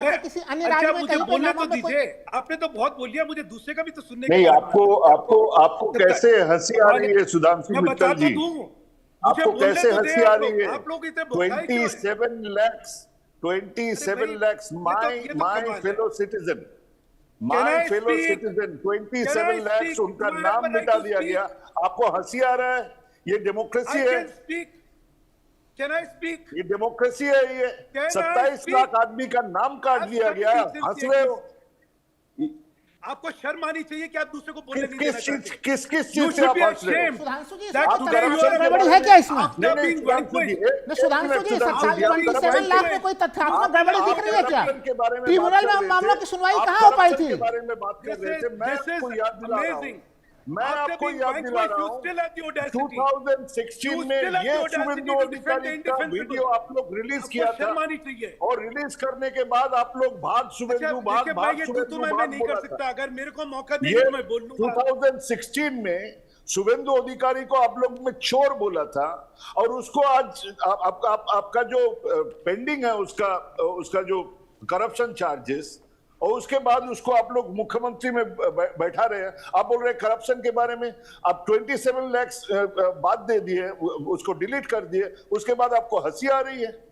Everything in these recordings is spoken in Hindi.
अगर किसी अन्य अच्छा, राज्य में मुझे कहीं पे बोलने नामों तो पे कोई दीजिए। आपने तो बहुत बोल लिया, मुझे दूसरे का भी तो सुनने नहीं, का आपको आपको आपको कैसे हंसी आ रही है सुधांशु मैं मित्तल बता तो जी? दूं, मुझे आपको बोलने कैसे तो दे। हंसी आ रही है? आप लोग इतने बौखाए क्यों हैं? 27 lakhs, अरे भाई, 27 lakhs, ये तो my कमाल है। fellow citizen, can my I fellow speak? citizen, can I 27 lakhs speak? उनका डू आई नाम हैव अ राइट मिटा टू दिया गया। स्पीक? आपको हंसी आ रहा है? ये डेमोक्रेसी आई है? Can speak. Can I speak? ये डेमोक्रेसी है? ये कैन आई 27 स्पीक? लाख आदमी का नाम काट दिया गया, हंस रहे हो? आपको शर्म आनी चाहिए कि आप दूसरे को बोलने किस नहीं किस देना चीज चाहते। किस किस You चीज से should आप be हंस रहे हो? ashamed सुधांशु जी, that आप today you करप्शन are के गड़बड़ी बारे है में क्या इसमें? after नहीं नहीं being सुधांशु जी, vanquished, न सुधांशु जी, सुधांशु जी, आप 27 लाख में कोई तथ्यात्मक गड़बड़ी दिख रही है क्या? करप्शन के बारे में ट्रिब्यूनल में मामलों की सुनवाई कहाँ हो पाई थी? के बारे में बात कर रहे थे। मैं आपको याद दिला रहा हूँ, मैं आपको याद दिला रहा हूँ, 2016 में ये शुभेंदु अधिकारी का वीडियो आप लोग रिलीज किया था, और रिलीज करने के बाद आप लोग भाग शुभेंदु भाग शुभेंदु भाग नहीं बोला कर था। सकता। अगर मेरे को मौका देंगे ये तो मैं बोल लूंगा। 2016 में शुभेंदु अधिकारी को आप लोग में चोर बोला था, और उसको आज आपका जो पेंडिंग है उसका उसका जो करप्शन चार्जेस, और उसके बाद उसको आप लोग मुख्यमंत्री में बैठा रहे हैं। आप बोल रहे हैं करप्शन के बारे में। आप 27 lakhs बात दे दिए, उसको डिलीट कर दिए, उसके बाद आपको हंसी आ रही है।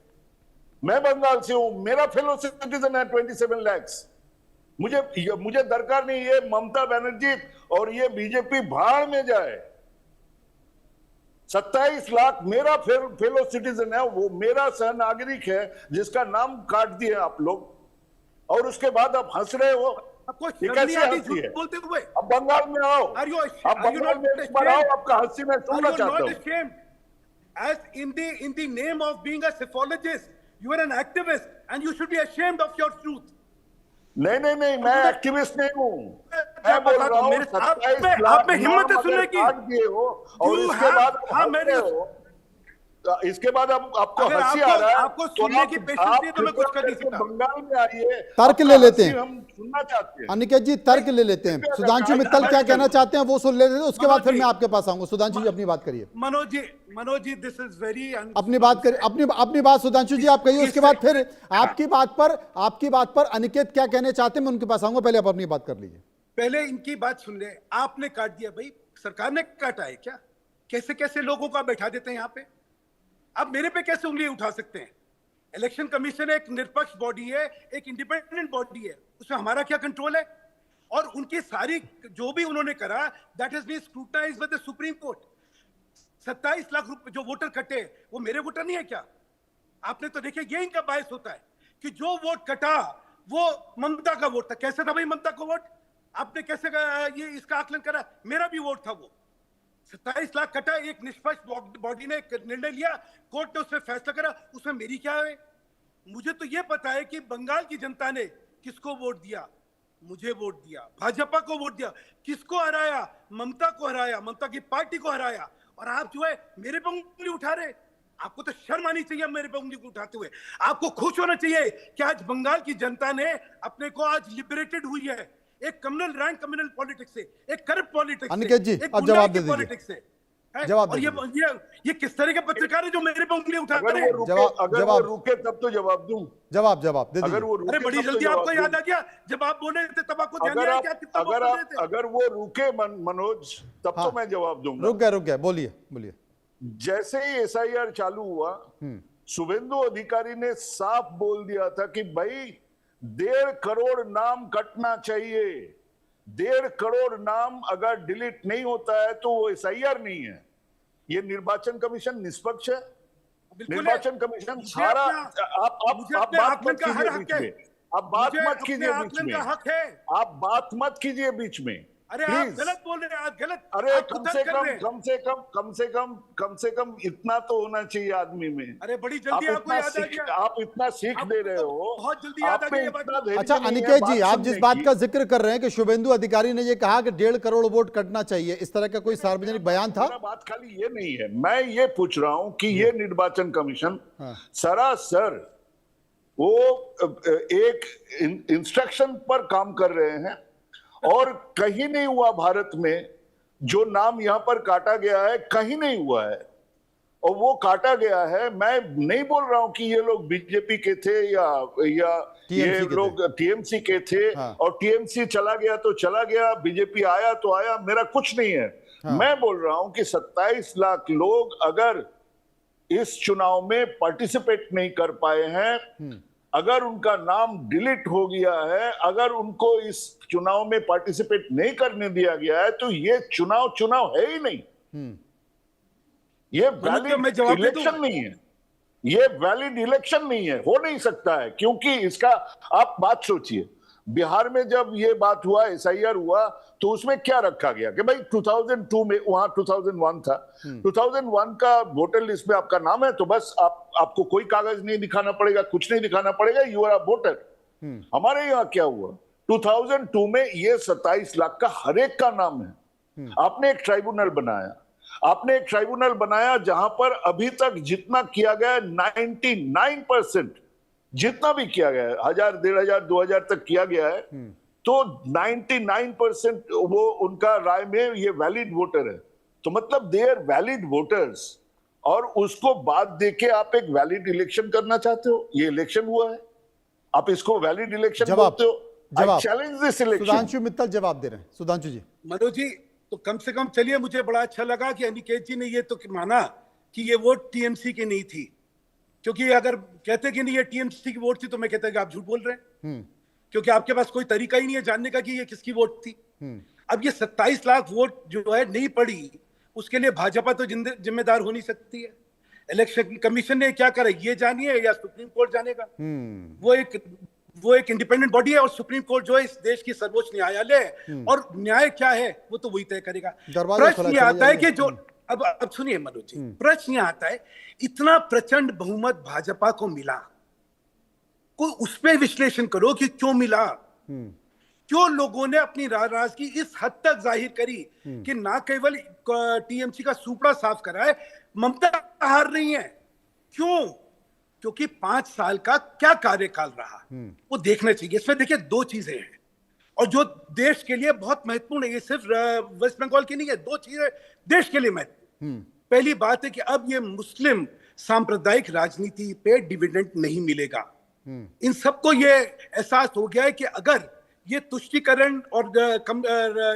मैं बंगाल से हूं, मेरा फेलो सिटीजन है 27 lakhs। मुझे दरकार नहीं, ये ममता बनर्जी और ये बीजेपी भाड़ में जाए। 27 लाख मेरा फेलो सिटीजन है, वो मेरा सहनागरिक है, जिसका नाम काट दिए आप लोग, और उसके बाद आप हंस रहे हो। ये कैसे हंसी है? बोलते हुए अब बंगाल में आओ, अब बंगाल में एक बार आओ, आपका हंसी मैं सुनना चाहता हूँ। As in the name of being a psephologist, you are an activist and you should be ashamed of your truth. नहीं नहीं नहीं, मैं एक्टिविस्ट नहीं हूँ। मैं बोल रहा हूँ 27 लाख आप में हिम्मत है सुनने की? काट दिए हो, और इसके बाद आप हंस रहे हो। इसके बाद आपको हंसी आ रहा है, आपको सुनने की पेशेंस नहीं, तो मैं कुछ कर नहीं सकता। बंगाल में आइए, तर्क ले लेते हैं, हम सुनना चाहते हैं। अनिकेत जी तर्क ले लेते हैं। सुधांशु मित्तल क्या कहना चाहते हैं वो सुन लेते हैं, उसके बाद फिर मैं आपके पास आऊंगा। सुधांशु जी अपनी बात करिए। Manoj ji this is very अपनी बात करिए, अपनी बात सुधांशु जी आप कहिए, उसके बाद फिर आपकी बात पर अनिकेत क्या कहना चाहते हैं मैं उनके पास आऊंगा। पहले आप अपनी बात कर लीजिए। पहले इनकी बात सुन ले। आपने काट दिया भाई, सरकार ने काटा है क्या? कैसे कैसे लोगों को बैठा देते हैं यहाँ पे? अब मेरे पे कैसे उंगली उठा सकते हैं? इलेक्शन कमीशन एक निष्पक्ष बॉडी है, एक इंडिपेंडेंट बॉडी है, उसमें हमारा क्या कंट्रोल है? और उनकी सारी जो भी उन्होंने करा, that has been scrutinized by the Supreme Court. 27 lakh रुपए जो वोटर कटे, वो मेरे वोटर नहीं है क्या? आपने तो देखिए, ये इनका बायस होता है कि जो वोट कटा वो ममता का वोट था। कैसे था भाई ममता का वोट? आपने कैसे ये इसका आकलन करा? मेरा भी वोट था वो। 27 लाख कटा, एक निष्पक्ष बॉडी ने निर्णय लिया, कोर्ट ने उसमें फैसला करा, उसमें मेरी क्या है? मुझे तो ये पता है कि बंगाल की जनता ने किसको वोट दिया। मुझे वोट दिया, भाजपा को वोट दिया। किसको हराया? ममता को हराया, ममता की पार्टी को हराया। और आप जो है मेरे पे उंगली उठा रहे। आपको तो शर्म आनी चाहिए मेरे पे उंगली उठाते हुए। आपको खुश होना चाहिए कि आज बंगाल की जनता ने अपने को आज लिबरेटेड हुई है एक कम्युनल रैंक कम्युनल पॉलिटिक्स से, एक करप्ट पॉलिटिक्स से। अनिकेत जी अब जवाब दे दीजिए। जवाब और ये किस तरह के पत्रकार है जो मेरे पे उंगली उठाते हैं? अगर वो रुके तब तो जवाब दूं। जवाब दे दीजिए। अरे बड़ी जल्दी आपको याद आ गया जब आप बोले थे, तब आपको ध्यान आया कि आप कितना बोल रहे थे। अगर वो रुके मनोज, तब तो मैं जवाब दूंगा। रुक गए, बोलिए। जैसे ही SIR चालू हुआ, शुभेंदु अधिकारी ने साफ बोल दिया था कि भाई 1.5 करोड़ नाम कटना चाहिए। 1.5 करोड़ नाम अगर डिलीट नहीं होता है तो वो SIR नहीं है। ये निर्वाचन कमिशन निष्पक्ष है। निर्वाचन कमिशन सारा आप बात मत कीजिए बीच में। आप बात मत कीजिए बीच में। आप बात मत कीजिए बीच में। अरे आप गलत बोल रहे हैं, आप गलत। अरे कम से कम इतना तो होना चाहिए आदमी में। अरे बड़ी जल्दी आपको याद आ गया। आप इतना सीख दे रहे हो, बहुत जल्दी याद आ गया। अच्छा अनिकेत जी, आप जिस बात का जिक्र कर रहे हैं कि शुभेंदु अधिकारी ने ये कहा कि 1.5 करोड़ वोट कटना चाहिए, इस तरह का कोई सार्वजनिक बयान था? बात खाली ये नहीं है, मैं ये पूछ रहा हूं कि ये निर्वाचन कमीशन सरासर वो एक इंस्ट्रक्शन पर काम कर रहे हैं, और कहीं नहीं हुआ भारत में जो नाम यहां पर काटा गया है, कहीं नहीं हुआ है। और वो काटा गया है। मैं नहीं बोल रहा हूं कि ये लोग बीजेपी के थे या TMC ये के लोग टीएमसी के थे। हाँ। और टीएमसी चला गया तो चला गया, बीजेपी आया तो आया, मेरा कुछ नहीं है। हाँ। मैं बोल रहा हूं कि 27 लाख लोग अगर इस चुनाव में पार्टिसिपेट नहीं कर पाए हैं, अगर उनका नाम डिलीट हो गया है, अगर उनको इस चुनाव में पार्टिसिपेट नहीं करने दिया गया है, तो ये चुनाव है ही नहीं। ये वैलिड इलेक्शन नहीं है, ये वैलिड इलेक्शन नहीं है, हो नहीं सकता है। क्योंकि इसका आप बात सोचिए, बिहार में जब ये बात हुआ, एसआईआर हुआ, तो उसमें क्या रखा गया कि भाई 2002 में, वहां 2001 था, 2001 का वोटर लिस्ट में आपका नाम है तो बस आपको कोई कागज नहीं दिखाना पड़ेगा, कुछ नहीं दिखाना पड़ेगा, यू आर अ वोटर। हमारे यहाँ क्या हुआ, 2002 में ये 27 लाख का हर एक का नाम है। आपने एक ट्राइब्यूनल बनाया, आपने एक ट्राइब्यूनल बनाया जहां पर अभी तक जितना किया गया 99% जितना भी किया गया है, 1000, 1500, 2000 तक किया गया है, तो 99% वो उनका राय में ये वैलिड वोटर है। तो मतलब दे आर वैलिड वोटर्स, और उसको बाद देके आप एक वैलिड इलेक्शन करना चाहते हो। ये इलेक्शन हुआ है, आप इसको वैलिड इलेक्शन बोलते हो। I challenge this election. Sudhanshu Mittal जवाब दे रहे हैं। सुधांशु जी। मनोज जी, तो कम से कम चलिए, मुझे बड़ा अच्छा लगा कि अनिकेत जी ने ये तो माना कि ये वोट टीएमसी की नहीं थी, क्योंकि अगर कहते कि नहीं ये टीएमसी की वोट थी तो मैं कहता कि आप झूठ बोल रहे हैं, क्योंकि आपके पास कोई तरीका ही नहीं है जानने का कि ये किसकी वोट थी। अब ये 27 लाख वोट जो है नहीं पड़ी, उसके लिए भाजपा तो जिम्मेदार हो नहीं सकती है। इलेक्शन कमीशन ने क्या करा ये जानिए, या सुप्रीम कोर्ट जानेगा। वो एक इंडिपेंडेंट बॉडी है, और सुप्रीम कोर्ट जो है इस देश की सर्वोच्च न्यायालय है, और न्याय क्या है वो तो वही तय करेगा। प्रश्न ये आता है कि जो अब सुनिए मनोज जी, प्रश्न ये आता है, इतना प्रचंड बहुमत भाजपा को मिला, कोई उस पर विश्लेषण करो कि क्यों मिला, क्यों लोगों ने अपनी नाराजगी इस हद तक जाहिर करी कि ना केवल टीएमसी का सुपड़ा साफ करा है, ममता हार रही है। क्यों? क्योंकि 5 साल का क्या कार्यकाल रहा वो देखना चाहिए। इसमें देखिए 2 चीजें हैं, और जो देश के लिए बहुत महत्वपूर्ण है, ये सिर्फ वेस्ट बंगाल की नहीं है, 2 चीजें देश के लिए महत्वपूर्ण। पहली बात है कि अब ये मुस्लिम सांप्रदायिक राजनीति पे डिविडेंड नहीं मिलेगा। इन सबको ये एहसास हो गया है कि अगर ये तुष्टीकरण और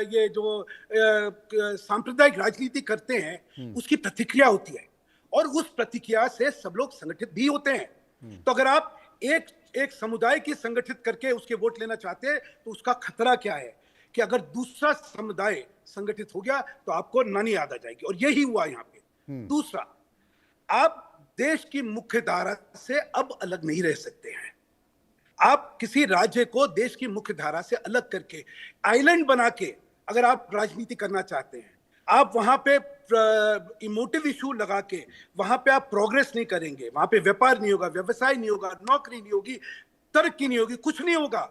ये जो सांप्रदायिक राजनीति करते हैं उसकी प्रतिक्रिया होती है, और उस प्रतिक्रिया से सब लोग संगठित भी होते हैं। तो अगर आप एक समुदाय की संगठित करके उसके वोट लेना चाहते हैं, तो उसका खतरा क्या है कि अगर दूसरा समुदाय संगठित हो गया तो आपको नानी याद आ जाएगी, और यही हुआ यहाँ पे। दूसरा, आप देश की मुख्य धारा से अब अलग नहीं रह सकते हैं। आप किसी राज्य को देश की मुख्य धारा से अलग करके आइलैंड बना के अगर आप राजनीति करना चाहते हैं, आप वहां पे इमोटिव इशू लगा के वहां पे आप प्रोग्रेस नहीं करेंगे, वहां पे व्यापार नहीं होगा, व्यवसाय नहीं होगा, नौकरी नहीं होगी, तरक्की नहीं होगी, कुछ नहीं होगा,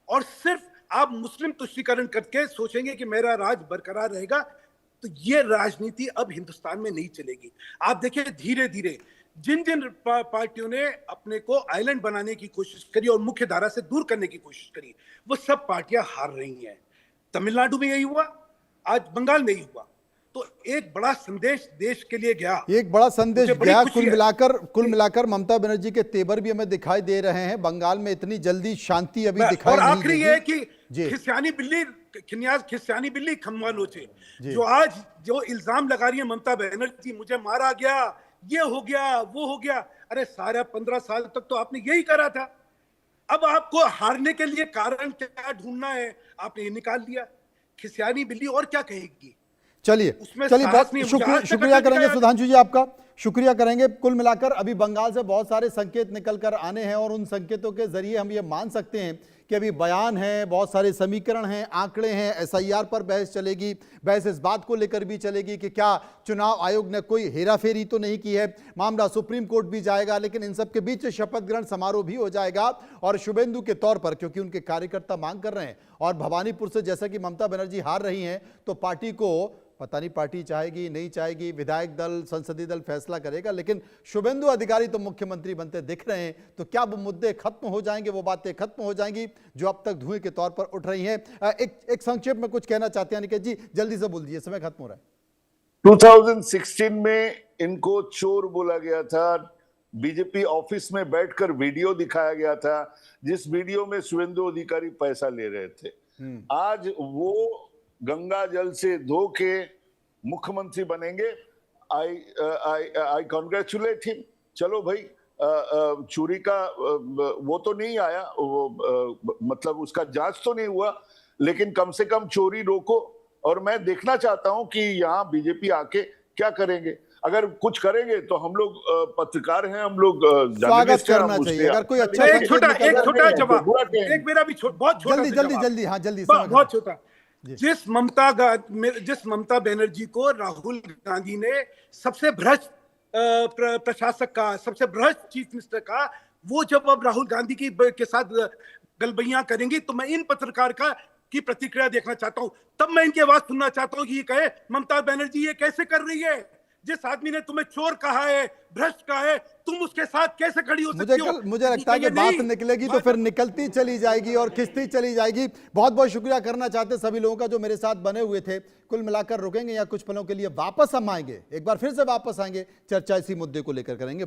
और सिर्फ आप मुस्लिम तुष्टीकरण करके सोचेंगे कि मेरा राज बरकरार रहेगा, तो ये राजनीति अब हिंदुस्तान में नहीं चलेगी। आप देखिए धीरे धीरे जिन जिन पार्टियों ने अपने को आइलैंड बनाने की कोशिश करी और मुख्य धारा से दूर करने की कोशिश करी, वो सब पार्टियां हार रही हैं। तमिलनाडु में यही हुआ, आज बंगाल में ही हुआ। तो एक बड़ा संदेश देश के लिए गया, एक बड़ा संदेश गया। कुल मिलाकर ममता बनर्जी के तेवर भी हमें दिखाई दे रहे हैं। बंगाल में इतनी जल्दी शांति अभी दिखाई नहीं देगी। आखिरी है कि खिसियानी बिल्ली खम्मा नोचे, जो आज जो इल्जाम लगा रही है ममता बनर्जी, मुझे मारा गया, ये हो गया, वो हो गया। अरे सारा 15 साल तक तो आपने यही करा था। अब आपको हारने के लिए कारण क्या ढूंढना है, आपने ये निकाल लिया। खिसियानी बिल्ली और क्या कहेगी? चलिए बहुत शुक्रिया करेंगे सुधांशु जी, आपका शुक्रिया करेंगे। कुल मिलाकर अभी बंगाल से बहुत सारे संकेत निकल कर आने हैं, और उन संकेतों के जरिए हम ये मान सकते हैं कि अभी बयान है, बहुत सारे समीकरण हैं, आंकड़े हैं, एसआईआर पर बहस चलेगी। बहस इस बात को लेकर भी चलेगी कि क्या चुनाव आयोग ने कोई हेराफेरी तो नहीं की है। मामला सुप्रीम कोर्ट भी जाएगा, लेकिन इन सब के बीच शपथ ग्रहण समारोह भी हो जाएगा। और शुभेंदु के तौर पर, क्योंकि उनके कार्यकर्ता मांग कर रहे हैं, और भवानीपुर से जैसा कि ममता बनर्जी हार रही हैं, तो पार्टी को पता नहीं पार्टी चाहेगी नहीं चाहेगी, विधायक दल संसदीय दल फैसला करेगा, लेकिन शुभेंदु अधिकारी तो मुख्यमंत्री बनते दिख रहे हैं। तो क्या वो मुद्दे खत्म हो जाएंगे, वो बातें खत्म हो जाएंगी जो अब तक धुएं के तौर पर उठ रही हैं? एक संक्षेप में कुछ कहना चाहते हैं अनिकेत जी, जल्दी से बोल दीजिए, समय खत्म हो रहा है। 2016 में इनको चोर बोला गया था, बीजेपी ऑफिस में बैठकर वीडियो दिखाया गया था जिस वीडियो में शुभेंदु अधिकारी पैसा ले रहे थे। आज वो गंगा जल से धो के मुख्यमंत्री बनेंगे। I congratulate him. चलो भाई, चोरी का वो तो नहीं आया, मतलब उसका जांच तो नहीं हुआ, लेकिन कम से कम चोरी रोको। और मैं देखना चाहता हूं कि यहाँ बीजेपी आके क्या करेंगे। अगर कुछ करेंगे तो हम लोग पत्रकार हैं, हम लोग स्वागत करना चाहिए। अगर कोई अच्छा एक छोटा जवाब, एक मेरा भी बहुत छोटा, जल्दी हाँ जल्दी, बहुत छोटा। जिस ममता बनर्जी को राहुल गांधी ने सबसे भ्रष्ट प्रशासक का, सबसे भ्रष्ट चीफ मिनिस्टर का, वो जब अब राहुल गांधी के साथ गलबैयां करेंगी तो मैं इन पत्रकार की प्रतिक्रिया देखना चाहता हूं। तब मैं इनकी आवाज सुनना चाहता हूं कि ये कहे ममता बनर्जी ये कैसे कर रही है? जिस आदमी ने तुम्हें चोर कहा है, भ्रष्ट कहा है, तुम उसके साथ कैसे खड़ी हो सकती हो? मुझे लगता है कि बात निकलेगी तो फिर निकलती चली जाएगी और खिंचती चली जाएगी। बहुत बहुत शुक्रिया करना चाहते सभी लोगों का जो मेरे साथ बने हुए थे। कुल मिलाकर रुकेंगे या कुछ पलों के लिए, वापस हम आएंगे, एक बार फिर से वापस आएंगे, चर्चा इसी मुद्दे को लेकर करेंगे।